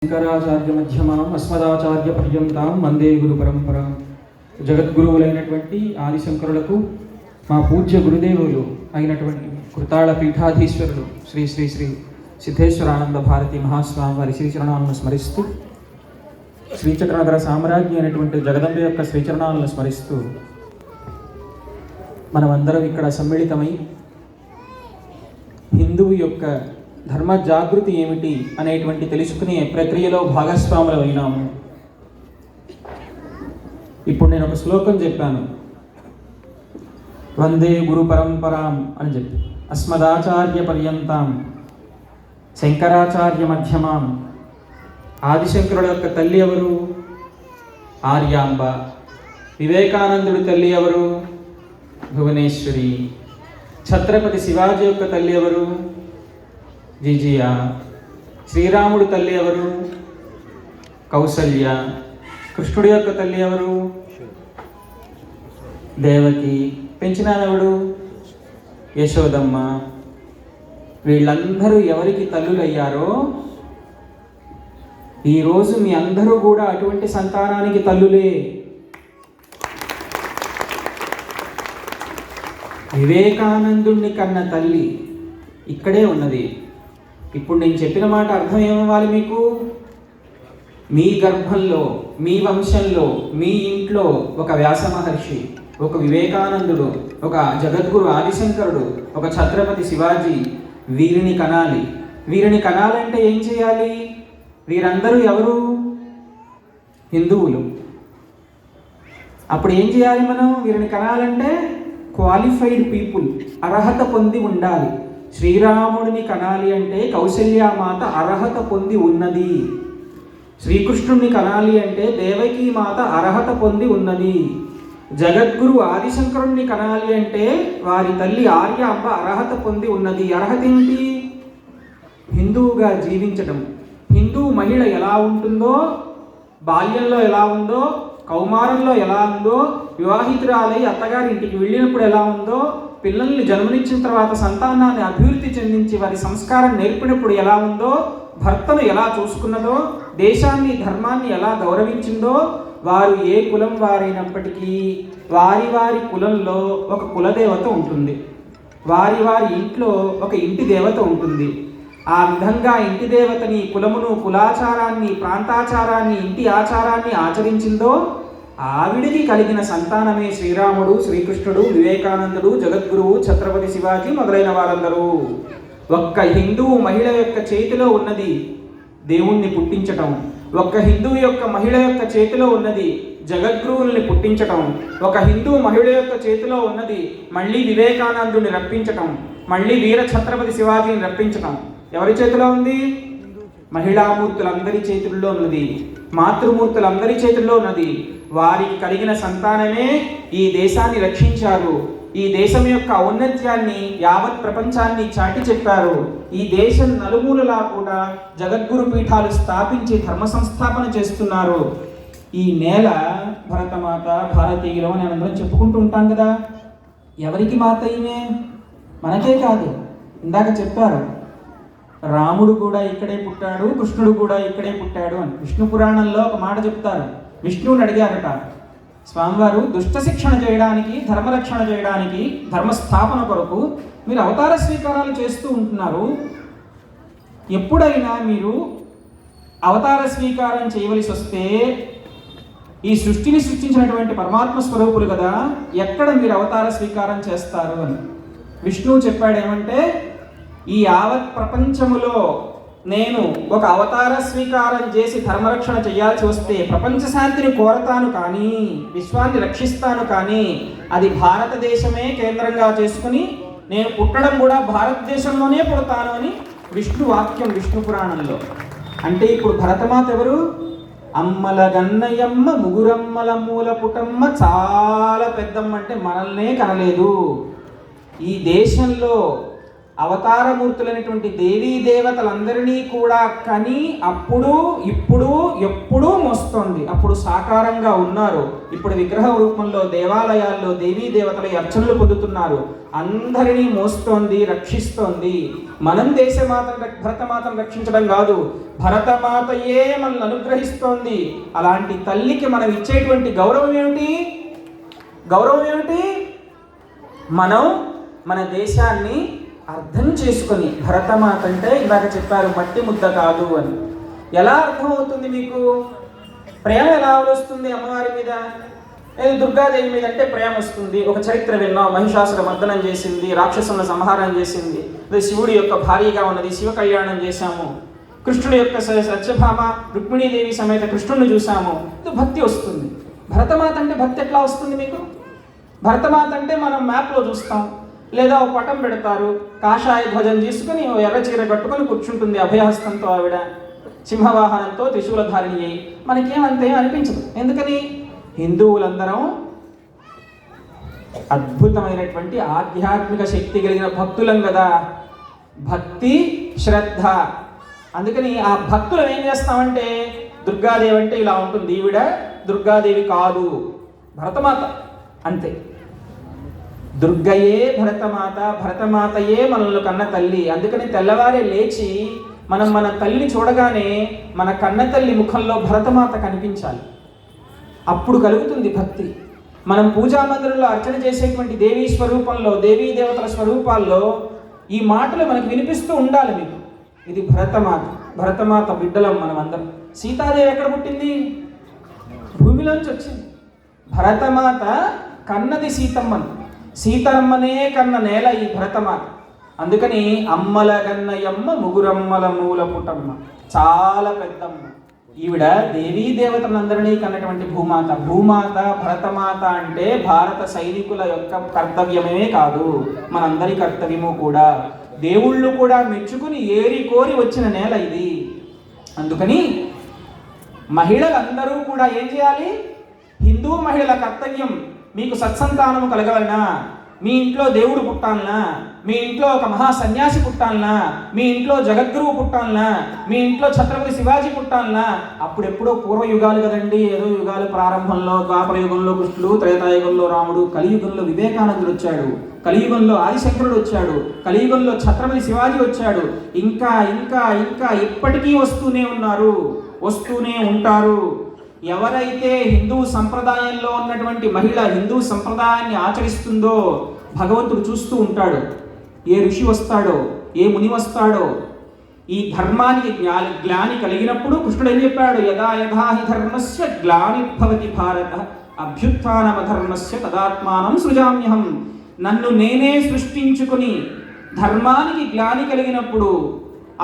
శంకరాచార్యమధ్యమాం అస్మదాచార్యపర్యంతాం వందే గురు పరంపరాం. జగద్గురువులైనటువంటి ఆదిశంకరులకు మా పూజ్య గురుదేవులు అయినటువంటి కృతాళ పీఠాధీశ్వరులు శ్రీ శ్రీ శ్రీ సిద్ధేశ్వరానంద భారతి మహాస్వామి వారి శ్రీచరణాలను స్మరిస్తూ, శ్రీచక్రనగర సామ్రాజ్ఞి అయినటువంటి జగదంబ యొక్క శ్రీచరణాలను స్మరిస్తూ మనమందరం ఇక్కడ సమ్మిళితమై హిందువు యొక్క ధర్మ జాగృతి ఏమిటి అనేటువంటి తెలుసుకునే ప్రక్రియలో భాగస్వాములు అయినాము. ఇప్పుడు నేను ఒక శ్లోకం చెప్పాను, వందే గురు పరంపరాం అని చెప్పి, అస్మదాచార్య పర్యంతాం శంకరాచార్య మధ్యమాం. ఆదిశంకరుడు యొక్క తల్లి ఎవరు? ఆర్యాంబ. వివేకానందుడి తల్లి ఎవరు? భువనేశ్వరి. ఛత్రపతి శివాజీ యొక్క తల్లి ఎవరు? జిజియా. శ్రీరాముడు తల్లి ఎవరు? కౌసల్య. కృష్ణుడి యొక్క తల్లి ఎవరు? దేవకి. పెంచినానెవడు? యశోదమ్మ. వీళ్ళందరూ ఎవరికి తల్లులయ్యారో ఈరోజు మీ అందరూ కూడా అటువంటి సంతానానికి తల్లులే. వివేకానందుణ్ణి కన్న తల్లి ఇక్కడే ఉన్నది. ఇప్పుడు నేను చెప్పిన మాట అర్థం ఏమవ్వాలి మీకు? మీ గర్భంలో, మీ వంశంలో, మీ ఇంట్లో ఒక వ్యాస మహర్షి, ఒక వివేకానందుడు, ఒక జగద్గురు ఆదిశంకరుడు, ఒక ఛత్రపతి శివాజీ, వీరిని కనాలి. వీరిని కనాలంటే ఏం చేయాలి? వీరందరూ ఎవరు? హిందువులు. అప్పుడు ఏం చేయాలి మనం? వీరిని కనాలంటే క్వాలిఫైడ్ పీపుల్, అర్హత పొంది ఉండాలి. శ్రీరాముడిని కనాలి అంటే కౌసల్యామాత అర్హత పొంది ఉన్నది. శ్రీకృష్ణుడిని కనాలి అంటే దేవకీ మాత అర్హత పొంది ఉన్నది. జగద్గురు ఆదిశంకరుణ్ణి కనాలి అంటే వారి తల్లి ఆర్యాంబ అర్హత పొంది ఉన్నది. అర్హత ఏమిటి? హిందువుగా జీవించటం. హిందూ మహిళ ఎలా ఉంటుందో, బాల్యంలో ఎలా ఉందో, కౌమారంలో ఎలా ఉందో, వివాహితురాలై అత్తగారి ఇంటికి వెళ్ళినప్పుడు ఎలా ఉందో, పిల్లల్ని జన్మనిచ్చిన తర్వాత సంతానాన్ని అభివృద్ధి చెందించి వారి సంస్కారం నేర్పినప్పుడు ఎలా ఉందో, భర్తను ఎలా చూసుకున్నదో, దేశాన్ని ధర్మాన్ని ఎలా గౌరవించిందో, వారు ఏ కులం వారైనప్పటికీ వారి వారి కులంలో ఒక కులదేవత ఉంటుంది. వారి వారి ఇంట్లో ఒక ఇంటి దేవత ఉంటుంది. ఆ విధంగా ఇంటి దేవతని, కులమును, కులాచారాన్ని, ప్రాంతాచారాన్ని, ఇంటి ఆచారాన్ని ఆచరించిందో ఆవిడికి కలిగిన సంతానమే శ్రీరాముడు, శ్రీకృష్ణుడు, వివేకానందుడు, జగద్గురువు, ఛత్రపతి శివాజీ మొదలైన వారందరూ. ఒక్క హిందువు మహిళ యొక్క చేతిలో ఉన్నది దేవుణ్ణి పుట్టించటం. ఒక్క హిందువు యొక్క మహిళ యొక్క చేతిలో ఉన్నది జగద్గురువుల్ని పుట్టించటం. ఒక హిందూ మహిళ యొక్క చేతిలో ఉన్నది మళ్ళీ వివేకానందుని రప్పించటం, మళ్ళీ వీర ఛత్రపతి శివాజీని రప్పించటం. ఎవరి చేతిలో ఉంది? మహిళామూర్తులందరి చేతుల్లో ఉన్నది, మాతృమూర్తులందరి చేతుల్లో ఉన్నది. వారికి కలిగిన సంతానమే ఈ దేశాన్ని రక్షించారు. ఈ దేశం యొక్క ఔన్నత్యాన్ని యావత్ ప్రపంచాన్ని చాటి చెప్పారు. ఈ దేశం నలుమూలలా కూడా జగద్గురు పీఠాలు స్థాపించి ధర్మ సంస్థాపన చేస్తున్నారు. ఈ నేల భరతమాత, భారతీయులు అని అందరం చెప్పుకుంటూ ఉంటాం కదా. ఎవరికి మాత ఈమె? మనకే కాదు. ఇందాక చెప్పారు, రాముడు కూడా ఇక్కడే పుట్టాడు, కృష్ణుడు కూడా ఇక్కడే పుట్టాడు అని. విష్ణు పురాణంలో ఒక మాట చెప్తారు. విష్ణువుని అడిగారట స్వామివారు, దుష్ట శిక్షణ చేయడానికి, ధర్మరక్షణ చేయడానికి, ధర్మస్థాపన కొరకు మీరు అవతార స్వీకారాలు చేస్తూ ఉంటున్నారు. ఎప్పుడైనా మీరు అవతార స్వీకారం చేయవలసి వస్తే ఈ సృష్టిని సృష్టించినటువంటి పరమాత్మ స్వరూపులు కదా, ఎక్కడ మీరు అవతార స్వీకారం చేస్తారు అని. విష్ణువు చెప్పాడేమంటే, ఈ యావత్ ప్రపంచములో నేను ఒక అవతార స్వీకారం చేసి ధర్మరక్షణ చేయాల్సి వస్తే ప్రపంచ శాంతిని కోరతాను కానీ, విశ్వాన్ని రక్షిస్తాను కానీ, అది భారతదేశమే కేంద్రంగా చేసుకుని నేను పుట్టడం కూడా భారతదేశంలోనే పుడతాను అని విష్ణు వాక్యం విష్ణు పురాణంలో. అంటే ఇప్పుడు భరతమాత ఎవరు? అమ్మల గన్నయమ్మ, ముగురమ్మల మూల పుటమ్మ, చాలా పెద్దమ్మ. అంటే మనల్నే కనలేదు. ఈ దేశంలో అవతారమూర్తులైనటువంటి దేవీ దేవతలందరినీ కూడా కని అప్పుడు ఇప్పుడు ఎప్పుడూ మోస్తోంది. అప్పుడు సాకారంగా ఉన్నారు, ఇప్పుడు విగ్రహ రూపంలో దేవాలయాల్లో దేవీ దేవతల అర్చనలు పొందుతున్నారు. అందరినీ మోస్తోంది, రక్షిస్తోంది. మనం భరతమాతను రక్షించడం కాదు, భరతమాతయే మనల్ని అనుగ్రహిస్తోంది. అలాంటి తల్లికి మనం ఇచ్చేటువంటి గౌరవం ఏమిటి? మనం మన దేశాన్ని అర్థం చేసుకొని, భరతమాత అంటే ఇందాక చెప్పారు మట్టి ముద్ద కాదు అని. ఎలా అర్థమవుతుంది మీకు? ప్రేమ ఎలా వస్తుంది అమ్మవారి మీద? దుర్గాదేవి మీద అంటే ప్రేమ వస్తుంది. ఒక చరిత్ర విన్నాం, మహిషాసుర మర్దనం చేసింది, రాక్షసులను సంహారం చేసింది, శివుడి యొక్క భార్యగా ఉన్నది, శివ కళ్యాణం చేశాము, కృష్ణుడి యొక్క సత్యభామ రుక్మిణీదేవి సమేత కృష్ణుడిని చూసాము, భక్తి వస్తుంది. భరతమాత అంటే భక్తి ఎట్లా వస్తుంది మీకు? భరతమాత అంటే మనం మ్యాప్లో చూస్తాం, లేదా ఒక పటం పెడతారు, కాషాయ ధ్వజం తీసుకుని ఎర్ర చీర కట్టుకొని కూర్చుంటుంది అభయహస్తంతో, ఆవిడ సింహవాహనంతో త్రిశూలధారిణి అయి. మనకేమంతే అనిపించదు. ఎందుకని? హిందువులందరం అద్భుతమైనటువంటి ఆధ్యాత్మిక శక్తి కలిగిన భక్తులం కదా, భక్తి శ్రద్ధ. అందుకని ఆ భక్తులు ఏం చేస్తామంటే, దుర్గాదేవి అంటే ఇలా ఉంటుంది, ఈవిడ దుర్గాదేవి కాదు, భరతమాత అంతే. దుర్గయే భరతమాత, భరతమాతయే మనల్ని కన్న తల్లి. అందుకని తెల్లవారే లేచి మన తల్లిని చూడగానే మన కన్న తల్లి ముఖంలో భరతమాత కనిపించాలి, అప్పుడు కలుగుతుంది భక్తి. మనం పూజా మందిరంలో అర్చన చేసేటువంటి దేవీ స్వరూపంలో, దేవీ దేవతల స్వరూపాల్లో ఈ మాటలు మనకు వినిపిస్తూ ఉండాలి మీకు. ఇది భరతమాత బిడ్డలం మనం అందరం. సీతాదేవి ఎక్కడ పుట్టింది? భూమిలోంచి వచ్చింది. భరతమాత కన్నది సీతమ్మను, సీతమ్మనే కన్న నేల ఈ భరతమాత. అందుకని అమ్మల గన్నయమ్మ ముగురమ్మల మూల పుటమ్మ, చాలా పెద్దమ్మ ఈవిడ. దేవీ దేవతలందరినీ కన్నటువంటి భూమాత భరతమాత అంటే భారత సైనికుల యొక్క కర్తవ్యమే కాదు, మనందరి కర్తవ్యము కూడా. దేవుళ్ళు కూడా మెచ్చుకుని ఏరి కోరి వచ్చిన నేల ఇది. అందుకని మహిళలందరూ కూడా ఏం చేయాలి? హిందూ మహిళల కర్తవ్యం, మీకు సత్సంతానము కలగలనా, మీ ఇంట్లో దేవుడు పుట్టాలనా, మీ ఇంట్లో ఒక మహా సన్యాసి పుట్టాలనా, మీ ఇంట్లో జగద్గురువు పుట్టాలనా, మీ ఇంట్లో ఛత్రపతి శివాజీ పుట్టాలనా. అప్పుడెప్పుడో పూర్వయుగాలు కదండి, ఏదో యుగాలు ప్రారంభంలో ద్వాపర యుగంలో కృష్ణుడు, త్రేతాయుగంలో రాముడు, కలియుగంలో వివేకానందుడు వచ్చాడు, కలియుగంలో ఆదిశంకరుడు వచ్చాడు, కలియుగంలో ఛత్రపతి శివాజీ వచ్చాడు. ఇంకా ఇంకా ఇంకా ఇప్పటికీ వస్తూనే ఉంటారు. ఎవరైతే హిందూ సంప్రదాయంలో ఉన్నటువంటి మహిళ హిందూ సంప్రదాయాన్ని ఆచరిస్తుందో భగవంతుడు చూస్తూ ఉంటాడు. ఏ ఋషి వస్తాడో, ఏ ముని వస్తాడో, ఈ ధర్మానికి గ్లాని కలిగినప్పుడు కృష్ణుడు ఏం చెప్పాడు? యదా యథా హి ధర్మస్య గ్లానిర్భవతి భారత అభ్యుత్థానమధర్మస్య తదాత్మానం సృజామ్యహం. నన్ను నేనే సృష్టించుకుని ధర్మానికి గ్లాని కలిగినప్పుడు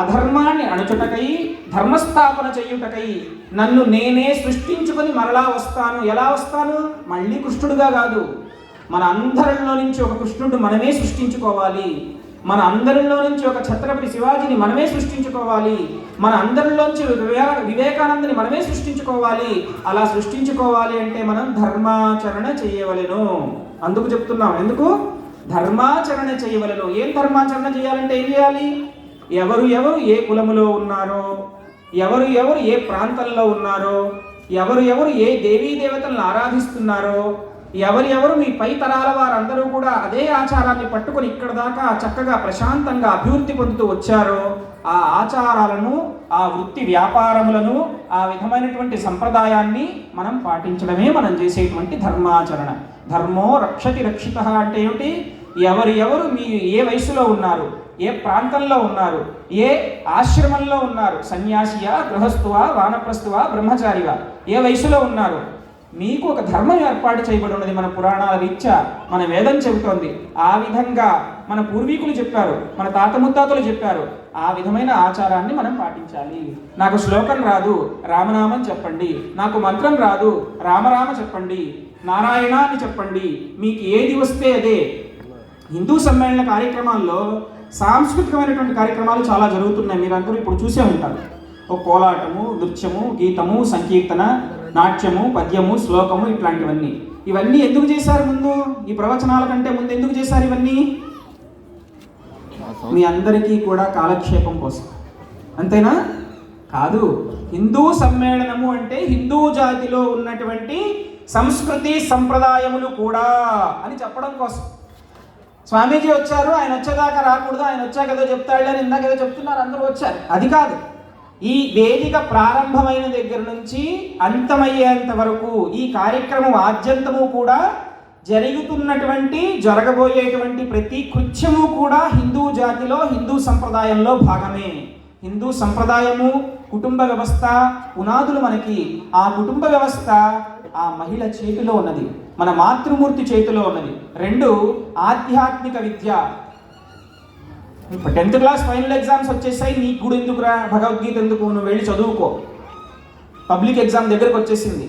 అధర్మాన్ని అణచుటకై, ధర్మస్థాపన చేయుటకై నన్ను నేనే సృష్టించుకొని మరలా వస్తాను. ఎలా వస్తాను? మళ్ళీ కృష్ణుడుగా కాదు, మన అందరిలో నుంచి ఒక కృష్ణుడు మనమే సృష్టించుకోవాలి, మన అందరిలో నుంచి ఒక ఛత్రపతి శివాజీని మనమే సృష్టించుకోవాలి, మన అందరిలోంచి వివేకానందని మనమే సృష్టించుకోవాలి. అలా సృష్టించుకోవాలి అంటే మనం ధర్మాచరణ చేయవలెను. అందుకు చెప్తున్నాం. ఎందుకు? ధర్మాచరణ చేయవలెను. ఏం ధర్మాచరణ చేయాలంటే ఏం చేయాలి? ఎవరు ఏ కులములో ఉన్నారో, ఎవరు ఏ ప్రాంతంలో ఉన్నారో, ఎవరు ఏ దేవీ దేవతలను ఆరాధిస్తున్నారో, ఎవరు మీ పై తరాల వారందరూ కూడా అదే ఆచారాన్ని పట్టుకొని ఇక్కడ దాకా చక్కగా ప్రశాంతంగా అభివృద్ధి పొందుతూ వచ్చారో, ఆ ఆచారాలను, ఆ వృత్తి వ్యాపారములను, ఆ విధమైనటువంటి సంప్రదాయాన్ని మనం పాటించడమే మనం చేసేటువంటి ధర్మాచరణ. ధర్మో రక్షతి రక్షిత అంటే ఏమిటి? ఎవరు మీ ఏ వయసులో ఉన్నారు, ఏ ప్రాంతంలో ఉన్నారు, ఏ ఆశ్రమంలో ఉన్నారు, సన్యాసియా, గృహస్థువా, వానప్రస్థువా, బ్రహ్మచారివా, ఏ వయసులో ఉన్నారు, మీకు ఒక ధర్మం ఏర్పాటు చేయబడి ఉన్నది. మన పురాణాల రీత్యా మన వేదం చెబుతోంది. ఆ విధంగా మన పూర్వీకులు చెప్పారు, మన తాత ముత్తాతలు చెప్పారు. ఆ విధమైన ఆచారాన్ని మనం పాటించాలి. నాకు శ్లోకం రాదు, రామనామం చెప్పండి. నాకు మంత్రం రాదు, రామరామ చెప్పండి, నారాయణ అని చెప్పండి. మీకు ఏది వస్తే అదే. హిందూ సమ్మేళన కార్యక్రమాల్లో సాంస్కృతికమైనటువంటి కార్యక్రమాలు చాలా జరుగుతున్నాయి. మీరందరూ ఇప్పుడు చూసే ఉంటారు. ఒక కోలాటము, నృత్యము, గీతము, సంకీర్తన, నాట్యము, పద్యము, శ్లోకము, ఇట్లాంటివన్నీ. ఇవన్నీ ఎందుకు చేశారు? ముందు ఈ ప్రవచనాల కంటే ముందు ఎందుకు చేశారు ఇవన్నీ? మీ అందరికీ కూడా కాలక్షేపం కోసం, అంతేనా? కాదు. హిందూ సమ్మేళనము అంటే హిందూ జాతిలో ఉన్నటువంటి సంస్కృతి సంప్రదాయములు కూడా అని చెప్పడం కోసం. స్వామీజీ వచ్చారు, ఆయన వచ్చేదాకా రాకూడదు, ఆయన వచ్చాక ఏదో చెప్తాడు అని ఇందాక ఏదో చెప్తున్నారు, అందరూ వచ్చారు, అది కాదు. ఈ వేదిక ప్రారంభమైన దగ్గర నుంచి అంతమయ్యేంత వరకు ఈ కార్యక్రమం ఆద్యంతము కూడా జరగబోయేటువంటి ప్రతి కృత్యము కూడా హిందూ జాతిలో హిందూ సంప్రదాయంలో భాగమే. హిందూ సంప్రదాయము, కుటుంబ వ్యవస్థ పునాదులు మనకి. ఆ కుటుంబ వ్యవస్థ ఆ మహిళ చేతిలో ఉన్నది, మన మాతృమూర్తి చేతిలో ఉన్నది. 2 ఆధ్యాత్మిక విద్య. 10th క్లాస్ ఫైనల్ ఎగ్జామ్స్ వచ్చేసాయి, నీకు కూడా ఎందుకురా భగవద్గీత ఎందుకు, నువ్వు వెళ్ళి చదువుకో. పబ్లిక్ ఎగ్జామ్ దగ్గరకు వచ్చేసింది,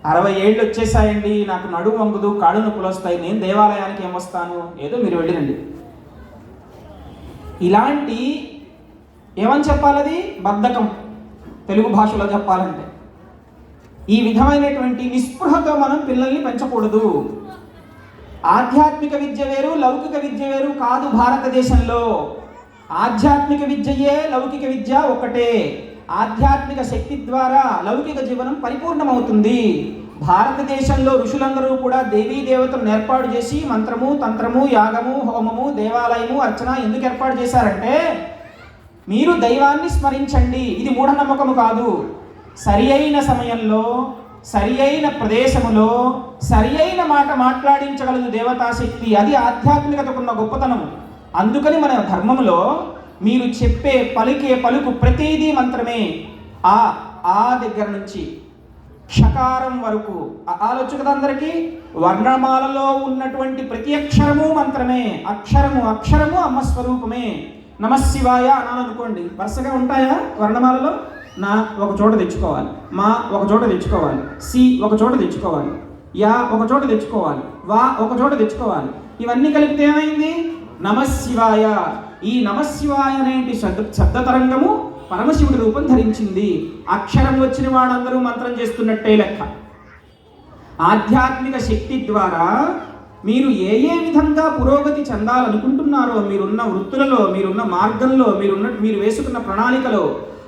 60 ఏళ్ళు వచ్చేసాయండి, నాకు నడుము వంగుదు, కాళ్ళు నొప్పులు వస్తాయి, నేను దేవాలయానికి ఏమొస్తాను, ఏదో మీరు వెళ్ళిరండి. ఇలాంటి ఏమని చెప్పాలది? బద్ధకం, తెలుగు భాషలో చెప్పాలంటే. ఈ విధమైనటువంటి నిస్పృహతో మనం పిల్లల్ని పెంచకూడదు. ఆధ్యాత్మిక విద్య వేరు, లౌకిక విద్య వేరు కాదు. భారతదేశంలో ఆధ్యాత్మిక విద్యయే లౌకిక విద్య ఒకటే. ఆధ్యాత్మిక శక్తి ద్వారా లౌకిక జీవనం పరిపూర్ణమవుతుంది. భారతదేశంలో ఋషులందరూ కూడా దేవీ దేవతలను ఏర్పాటు చేసి మంత్రము, తంత్రము, యాగము, హోమము, దేవాలయము, అర్చన ఎందుకు ఏర్పాటు చేశారంటే మీరు దైవాన్ని స్మరించండి. ఇది మూఢనమ్మకము కాదు. సరి అయిన సమయంలో, సరి అయిన ప్రదేశములో సరి అయిన మాట మాట్లాడించగలదు దేవతాశక్తి. అది ఆధ్యాత్మికతకున్న గొప్పతనం. అందుకని మన ధర్మంలో మీరు చెప్పే పలికే పలుకు ప్రతిదీ మంత్రమే. ఆ దగ్గర నుంచి షకారం వరకు ఆలోచన కదా అందరికీ. వర్ణమాలలో ఉన్నటువంటి ప్రతి అక్షరము మంత్రమే. అక్షరము అమ్మ స్వరూపమే. నమశివాయ అనాలనుకోండి, వరుసగా ఉంటాయా వర్ణమాలలో? నా ఒక చోట తెచ్చుకోవాలి, మా ఒక చోట తెచ్చుకోవాలి, సి ఒక చోట తెచ్చుకోవాలి, యా ఒక చోట తెచ్చుకోవాలి, వా ఒక చోట తెచ్చుకోవాలి. ఇవన్నీ కలిపితే ఏమైంది? నమశివాయ. ఈ నమశివాయ అనేటి శబ్ద తరంగము పరమశివుడి రూపం ధరించింది. అక్షరం వచ్చిన వాడందరూ మంత్రం చేస్తున్నట్టే లెక్క. ఆధ్యాత్మిక శక్తి ద్వారా మీరు ఏ విధంగా పురోగతి చెందాలనుకుంటున్నారో, మీరున్న వృత్తులలో, మీరున్న మార్గంలో, మీరు వేసుకున్న ప్రణాళికలో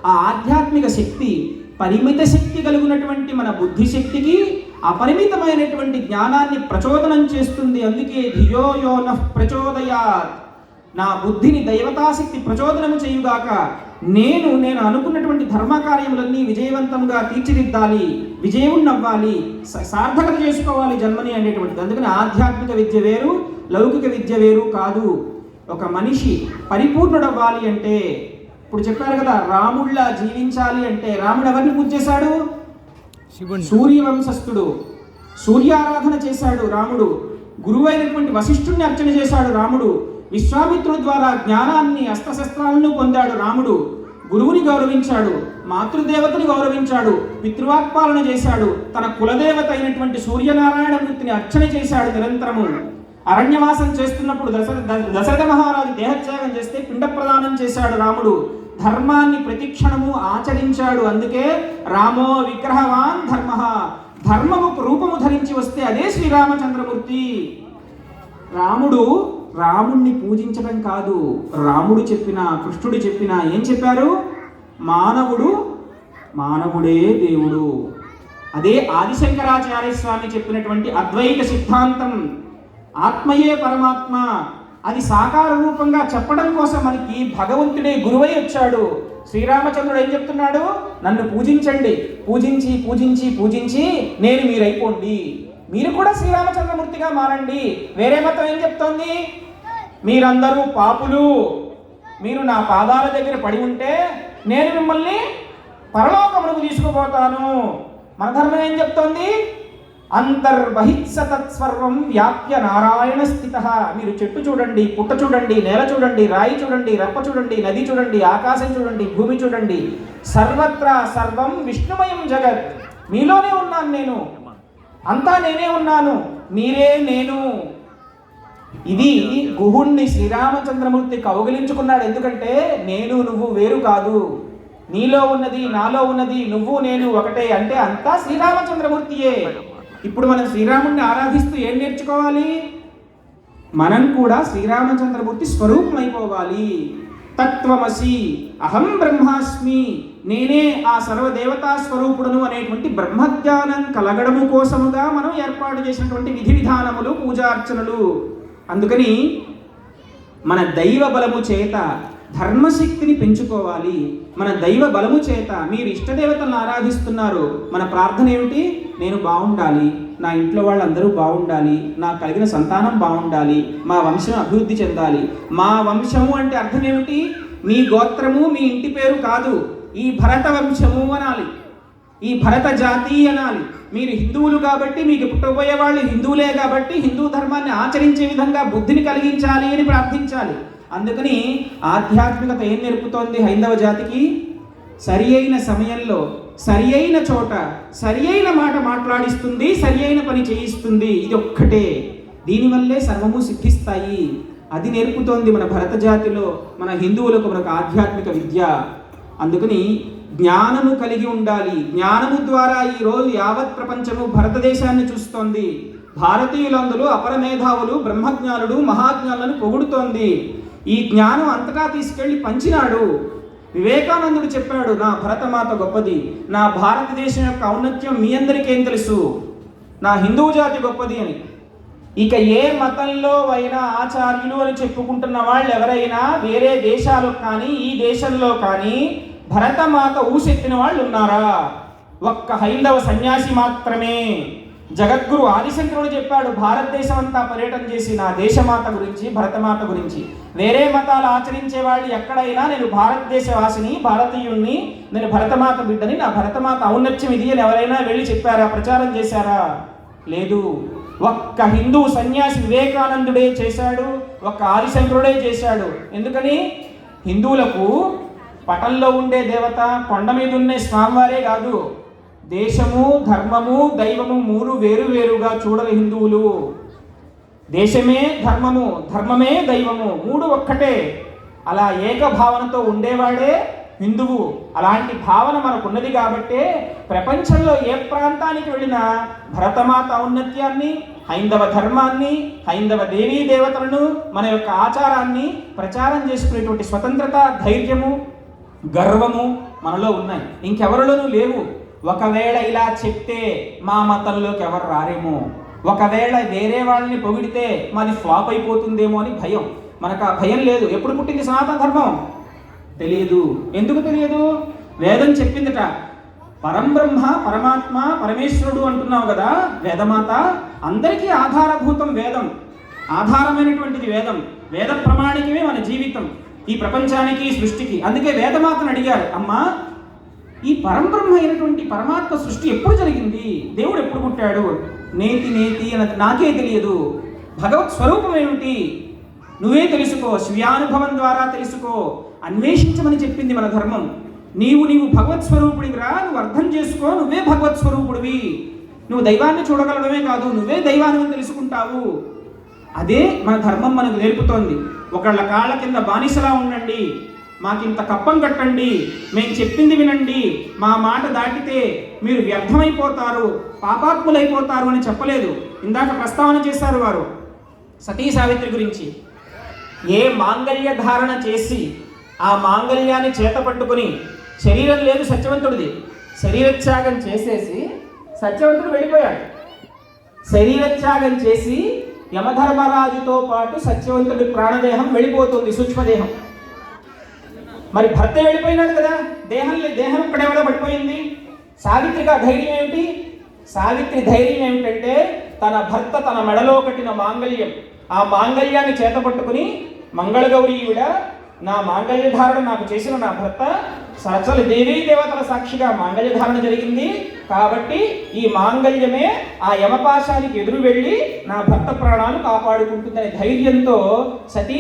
ఆ ఆధ్యాత్మిక శక్తి, పరిమిత శక్తి కలిగినటువంటి మన బుద్ధి శక్తికి అపరిమితమైనటువంటి జ్ఞానాన్ని ప్రచోదనం చేస్తుంది. అందుకే ధియో యో నః ప్రచోదయాత్, నా బుద్ధిని దైవతాశక్తి ప్రచోదనం చేయుగాక. నేను అనుకున్నటువంటి ధర్మకార్యములన్నీ విజయవంతంగా తీర్చిదిద్దాలి, విజయమున్నవ్వాలి, సార్థకత చేసుకోవాలి జన్మని అనేటువంటిది. అందుకని ఆధ్యాత్మిక విద్య వేరు, లౌకిక విద్య వేరు కాదు. ఒక మనిషి పరిపూర్ణుడవ్వాలి అంటే, ఇప్పుడు చెప్పారు కదా, రాముళ్ళ జీవించాలి అంటే రాముడు ఎవరిని పూజ చేశాడు? సూర్యవంశస్థుడు. సూర్యారాధన చేశాడు రాముడు. గురువైనటువంటి వశిష్ఠుడిని అర్చన చేశాడు రాముడు. విశ్వామిత్రుడి ద్వారా జ్ఞానాన్ని, అస్త్రశస్త్రాలను పొందాడు రాముడు. గురువుని గౌరవించాడు, మాతృదేవతని గౌరవించాడు, పితృవాక్పాలన చేశాడు, తన కులదేవత అయినటువంటి సూర్యనారాయణమూర్తిని అర్చన చేశాడు నిరంతరము. అరణ్యవాసం చేస్తున్నప్పుడు దశరథ మహారాజు దేహత్యాగం చేస్తే పిండ ప్రదానం చేశాడు రాముడు. ధర్మాన్ని ప్రతిక్షణము ఆచరించాడు. అందుకే రామో విగ్రహవాన్ ధర్మ. ధర్మము రూపము ధరించి వస్తే అదే శ్రీరామచంద్రమూర్తి. రాముణ్ణి పూజించడం కాదు, రాముడు చెప్పిన, కృష్ణుడు చెప్పిన ఏం చెప్పారు? మానవుడే దేవుడు. అదే ఆదిశంకరాచార్య స్వామి చెప్పినటువంటి అద్వైత సిద్ధాంతం. ఆత్మయే పరమాత్మ. అది సాకార రూపంగా చెప్పడం కోసం మనకి భగవంతుడే గురువై వచ్చాడు. శ్రీరామచంద్రుడు ఏం చెప్తున్నాడు? నన్ను పూజించండి, పూజించి పూజించి పూజించి నేను మీరైపోండి, మీరు కూడా శ్రీరామచంద్రమూర్తిగా మారండి. వేరే మతం ఏం చెప్తోంది? మీరందరూ పాపులు, మీరు నా పాదాల దగ్గర పడి ఉంటే నేను మిమ్మల్ని పరలోకమునకు తీసుకుపోతాను. మన ధర్మం ఏం చెప్తోంది? అంతర్బహిత్స తత్సర్వం వ్యాప్య నారాయణ స్థిత. మీరు చెట్టు చూడండి, పుట్ట చూడండి, నేల చూడండి, రాయి చూడండి, రప్ప చూడండి, నది చూడండి, ఆకాశం చూడండి, భూమి చూడండి, సర్వత్రా సర్వం విష్ణుమయం జగత్. మీలోనే ఉన్నాను నేను, అంతా నేనే ఉన్నాను, మీరే నేను. ఇది గుహుణ్ణి శ్రీరామచంద్రమూర్తి కౌగిలించుకున్నాడు. ఎందుకంటే నేను నువ్వు వేరు కాదు, నీలో ఉన్నది నాలో ఉన్నది, నువ్వు నేను ఒకటే. అంటే అంతా శ్రీరామచంద్రమూర్తియే. ఇప్పుడు మనం శ్రీరాముడిని ఆరాధిస్తూ ఏం నేర్చుకోవాలి? మనం కూడా శ్రీరామచంద్రమూర్తి స్వరూపం అయిపోవాలి. తత్వమసి అహం బ్రహ్మాస్మి, నేనే ఆ సర్వదేవతా స్వరూపుడును అనేటువంటి బ్రహ్మజ్ఞానం కలగడము కోసముగా మనం ఏర్పాటు చేసినటువంటి విధి విధానములు, పూజార్చనలు. అందుకని మన దైవ బలము చేత ధర్మశక్తిని పెంచుకోవాలి. మన దైవ బలము చేత మీరు ఇష్టదేవతలను ఆరాధిస్తున్నారు, మన ప్రార్థన ఏమిటి? నేను బాగుండాలి, నా ఇంట్లో వాళ్ళందరూ బాగుండాలి, నాకు కలిగిన సంతానం బాగుండాలి, మా వంశం అభివృద్ధి చెందాలి. మా వంశము అంటే అర్థం ఏమిటి? మీ గోత్రము, మీ ఇంటి పేరు కాదు, ఈ భరత వంశము అనాలి, ఈ భరత జాతి అనాలి. మీరు హిందువులు కాబట్టి, మీకు పుట్టబోయే వాళ్ళు హిందువులే కాబట్టి హిందూ ధర్మాన్ని ఆచరించే విధంగా బుద్ధిని కలిగించాలి అని ప్రార్థించాలి. అందుకని ఆధ్యాత్మికత ఏం నేర్పుతోంది హైందవ జాతికి? సరి అయిన సమయంలో, సరి అయిన చోట, సరి అయిన మాట మాట్లాడిస్తుంది, సరి అయిన పని చేయిస్తుంది. ఇది ఒక్కటే, దీనివల్లే సర్వము సిద్ధిస్తాయి. అది నేర్పుతోంది మన భరత జాతిలో, మన హిందువులకు మనకు ఆధ్యాత్మిక విద్య. అందుకని జ్ఞానము కలిగి ఉండాలి. జ్ఞానము ద్వారా ఈరోజు యావత్ ప్రపంచము భారతదేశాన్ని చూస్తోంది. భారతీయులందరూ అపర మేధావులు, బ్రహ్మజ్ఞానులు, మహాజ్ఞానులను పొగుడుతోంది. ఈ జ్ఞానం అంతటా తీసుకెళ్లి పంచినాడు. వివేకానందుడు చెప్పాడు, నా భరతమాత గొప్పది, నా భారతదేశం యొక్క ఔన్నత్యం మీ అందరికేం తెలుసు, నా హిందూ జాతి గొప్పది అని. ఇక ఏ మతంలో అయినా ఆచార్యులు అని చెప్పుకుంటున్న వాళ్ళు ఎవరైనా వేరే దేశాలకు కానీ ఈ దేశంలో కానీ భరతమాత ఊసెత్తిన వాళ్ళు ఉన్నారా? ఒక్క హైందవ సన్యాసి మాత్రమే. జగద్గురు ఆదిశంకరుడు చెప్పాడు, భారతదేశం అంతా పర్యటన చేసి నా దేశమాత గురించి, భరతమాత గురించి. వేరే మతాలు ఆచరించే వాళ్ళు ఎక్కడైనా నేను భారతదేశ వాసిని, భారతీయుణ్ణి, నేను భరతమాత బిడ్డని, నా భరతమాత ఔన్నత్యం ఇది అని ఎవరైనా వెళ్ళి చెప్పారా, ప్రచారం చేశారా? లేదు. ఒక్క హిందూ సన్యాసి వివేకానందుడే చేశాడు, ఒక్క ఆదిశంకరుడే చేశాడు. ఎందుకని? హిందువులకు పటంలో ఉండే దేవత, కొండ మీద ఉండే స్వామివారే కాదు, దేశము, ధర్మము, దైవము మూడు వేరు వేరుగా చూడరు హిందువులు. దేశమే ధర్మము, ధర్మమే దైవము, మూడు ఒక్కటే. అలా ఏకభావనతో ఉండేవాడే హిందువు. అలాంటి భావన మనకున్నది కాబట్టే ప్రపంచంలో ఏ ప్రాంతానికి వెళ్ళినా భరతమాత ఔన్నత్యాన్ని, హైందవ ధర్మాన్ని, హైందవ దేవీ దేవతలను, మన యొక్క ఆచారాన్ని ప్రచారం చేసుకునేటువంటి స్వతంత్రత, ధైర్యము, గర్వము మనలో ఉన్నాయి. ఇంకెవరిలోనూ లేవు. ఒకవేళ ఇలా చెప్తే మా మతంలోకి ఎవరు రారేమో, ఒకవేళ వేరే వాళ్ళని పొగిడితే మాది ఫ్లాప్ అయిపోతుందేమో అని భయం. మనకు ఆ భయం లేదు. ఎప్పుడు పుట్టింది సనాతన ధర్మం? తెలియదు. ఎందుకు తెలియదు? వేదం చెప్పిందట. పరంబ్రహ్మ, పరమాత్మ, పరమేశ్వరుడు అంటున్నావు కదా, వేదమాత. అందరికీ ఆధారభూతం వేదం, ఆధారమైనటువంటిది వేదం. వేద ప్రమాణికమే మన జీవితం, ఈ ప్రపంచానికి, సృష్టికి. అందుకే వేదమాతను అడిగారు, అమ్మా ఈ పరంబ్రహ్మ అయినటువంటి పరమాత్మ సృష్టి ఎప్పుడు జరిగింది, దేవుడు ఎప్పుడు పుట్టాడు? నేతి నేతి అన్నది నాకే తెలియదు. భగవత్ స్వరూపం ఏమిటి నువ్వే తెలుసుకో, స్వీయానుభవం ద్వారా తెలుసుకో, అన్వేషించమని చెప్పింది మన ధర్మం. నీవు భగవత్ స్వరూపుడివిరా, నువ్వు అర్థం చేసుకో, నువ్వే భగవత్ స్వరూపుడివి. నువ్వు దైవాన్ని చూడగలడమే కాదు, నువ్వే దైవాన్ని తెలుసుకుంటావు. అదే మన ధర్మం మనకు నేర్పుతోంది. ఒకళ్ళ కాళ్ళ కింద బానిసలా ఉండండి, మాకింత కప్పం కట్టండి, మేము చెప్పింది వినండి, మా మాట దాటితే మీరు వ్యర్థమైపోతారు, పాపాత్ములైపోతారు అని చెప్పలేదు. ఇందాక ప్రస్తావన చేశారు వారు సతీ సావిత్రి గురించి. ఏ మాంగళ్య ధారణ చేసి ఆ మాంగళ్యాన్ని చేత పట్టుకుని, శరీరం లేదు సత్యవంతుడిది, శరీరత్యాగం చేసేసి సత్యవంతుడు వెళ్ళిపోయాడు. శరీరత్యాగం చేసి యమధర్మరాజుతో పాటు సత్యవంతుడి ప్రాణదేహం వెళ్ళిపోతుంది, సూక్ష్మదేహం. మరి భర్త వెళ్ళిపోయినాడు కదా, దేహం ఇక్కడెవడో పడిపోయింది. సావిత్రికి ఆ ధైర్యం ఏమిటి? సావిత్రి ధైర్యం ఏమిటంటే తన భర్త తన మెడలో కట్టిన మాంగళ్యం, ఆ మాంగళ్యాన్ని చేతపట్టుకుని, మంగళగౌరీయుడ నా మాంగళ్యధారణ నాకు చేసిన నా భర్త సరసలు దేవీ దేవతల సాక్షిగా మాంగళ్యధారణ జరిగింది కాబట్టి ఈ మాంగళ్యమే ఆ యమపాశానికి ఎదురు వెళ్ళి నా భర్త ప్రాణాలు కాపాడుకుంటుందనే ధైర్యంతో సతీ